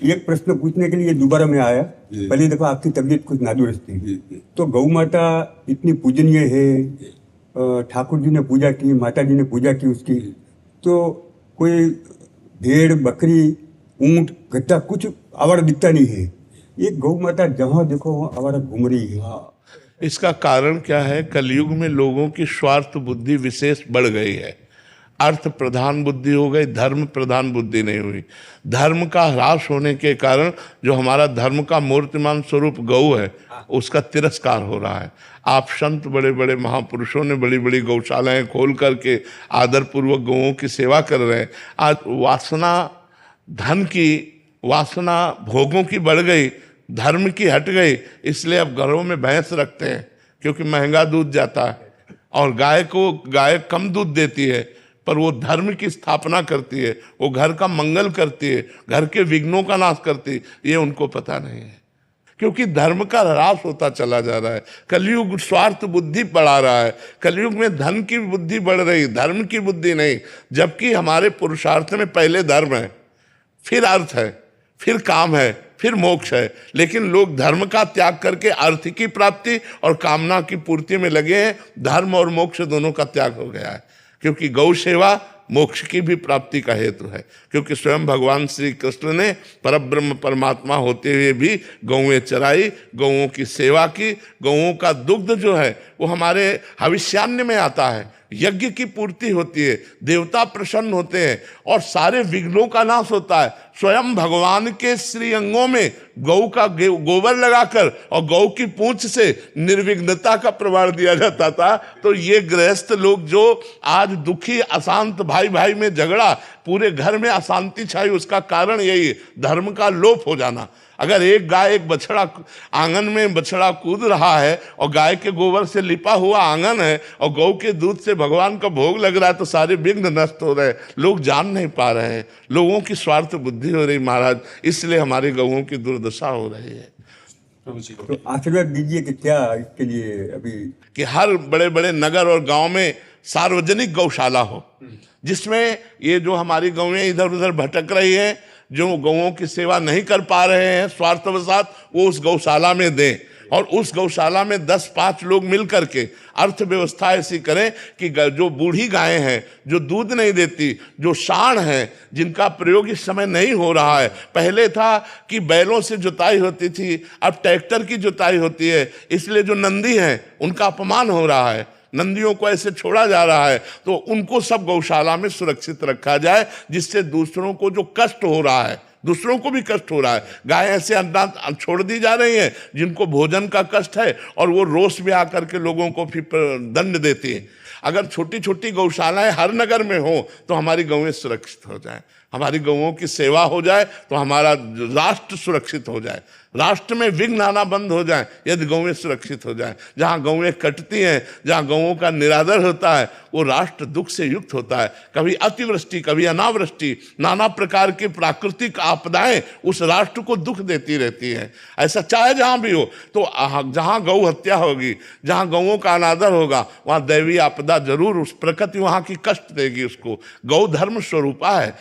एक प्रश्न पूछने के लिए दोबारा मैं आया। पहली दफा आपकी तबीयत कुछ नादुरुस्त थी, तो गौ माता इतनी पूजनीय है, ठाकुर जी ने पूजा की, माता जी ने पूजा की उसकी, तो कोई भेड़ बकरी ऊंट गद्दा कुछ आवारा दिखता नहीं है। ये गौ माता जहाँ देखो वहाँ आवारा घूम रही है। इसका कारण क्या है? कलयुग में लोगों की स्वार्थ बुद्धि विशेष बढ़ गई है। अर्थ प्रधान बुद्धि हो गई, धर्म प्रधान बुद्धि नहीं हुई। धर्म का ह्रास होने के कारण जो हमारा धर्म का मूर्तिमान स्वरूप गौ है, उसका तिरस्कार हो रहा है। आप संत बड़े बड़े महापुरुषों ने बड़ी बड़ी गौशालाएं खोल करके आदरपूर्वक गौओं की सेवा कर रहे हैं। आज वासना, धन की वासना, भोगों की बढ़ गई, धर्म की हट गई, इसलिए अब घरों में भैंस रखते हैं क्योंकि महंगा दूध जाता है। और गाय कम दूध देती है, पर वो धर्म की स्थापना करती है, वो घर का मंगल करती है, घर के विघ्नों का नाश करती है, ये उनको पता नहीं है। क्योंकि धर्म का ह्रास होता चला जा रहा है। कलयुग स्वार्थ बुद्धि बढ़ा रहा है। कलयुग में धन की बुद्धि बढ़ रही, धर्म की बुद्धि नहीं। जबकि हमारे पुरुषार्थ में पहले धर्म है, फिर अर्थ है, फिर काम है, फिर मोक्ष है। लेकिन लोग धर्म का त्याग करके अर्थ की प्राप्ति और कामना की पूर्ति में लगे हैं। धर्म और मोक्ष दोनों का त्याग हो गया है, क्योंकि गौ सेवा मोक्ष की भी प्राप्ति का हेतु है। क्योंकि स्वयं भगवान श्री कृष्ण ने परब्रह्म परमात्मा होते हुए भी गौएं चराई, गौओं की सेवा की। गौओं का दुग्ध जो है वो हमारे हविष्यान्न में आता है, यज्ञ की पूर्ति होती है, देवता प्रसन्न होते हैं और सारे विघ्नों का नाश होता है। स्वयं भगवान के श्री अंगों में गौ का गोबर लगाकर और गौ की पूंछ से निर्विघ्नता का प्रमाण दिया जाता था। तो ये गृहस्थ लोग जो आज दुखी अशांत, भाई भाई में झगड़ा, पूरे घर में अशांति छाई, उसका कारण यही है, धर्म का लोप हो जाना। अगर एक गाय, एक बछड़ा, आंगन में बछड़ा कूद रहा है और गाय के गोबर से लिपा हुआ आंगन है और गौ के दूध से भगवान का भोग लग रहा है, तो सारे विघ्न नष्ट हो रहे हैं। लोग जान नहीं पा रहे हैं, लोगों की स्वार्थ बुद्धि हो रही महाराज, इसलिए हमारी गौओं की दुर्दशा हो रही है। तो आशीर्वाद दीजिए कि क्या इसके लिए अभी कि हर बड़े बड़े नगर और गांव में सार्वजनिक गौशाला हो, जिसमें ये जो हमारी गौएं इधर उधर भटक रही हैं, जो गौओं की सेवा नहीं कर पा रहे हैं स्वार्थवशात, वो उस गौशाला में दें। और उस गौशाला में 10-5 लोग मिल करके अर्थव्यवस्था ऐसी करें कि जो बूढ़ी गायें हैं, जो दूध नहीं देती, जो साँड़ हैं, जिनका प्रयोग इस समय नहीं हो रहा है। पहले था कि बैलों से जुताई होती थी, अब ट्रैक्टर की जुताई होती है, इसलिए जो नंदी हैं उनका अपमान हो रहा है, नंदियों को ऐसे छोड़ा जा रहा है। तो उनको सब गौशाला में सुरक्षित रखा जाए, जिससे दूसरों को जो कष्ट हो रहा है, दूसरों को भी कष्ट हो रहा है। गाय ऐसे अन्ना छोड़ दी जा रही हैं जिनको भोजन का कष्ट है, और वो रोष में आकर के लोगों को फिर दंड देती है। अगर छोटी छोटी गौशालाएं हर नगर में हो तो हमारी गौएं सुरक्षित हो जाएं, हमारी गौओं की सेवा हो जाए, तो हमारा राष्ट्र सुरक्षित हो जाए, राष्ट्र में विघ्न आना बंद हो जाए यदि गौएं सुरक्षित हो जाएं। जहाँ गौएं कटती हैं, जहाँ गौओं का निरादर होता है, वो राष्ट्र दुख से युक्त होता है। कभी अतिवृष्टि, कभी अनावृष्टि, नाना प्रकार की प्राकृतिक आपदाएं उस राष्ट्र को दुख देती रहती हैं। ऐसा चाहे जहाँ भी हो, तो जहाँ गौ हत्या होगी, जहाँ गौओं का अनादर होगा, वहाँ दैवीय आपदा जरूर, उस प्रकृति वहाँ की कष्ट देगी उसको। गौ धर्म स्वरूपा है।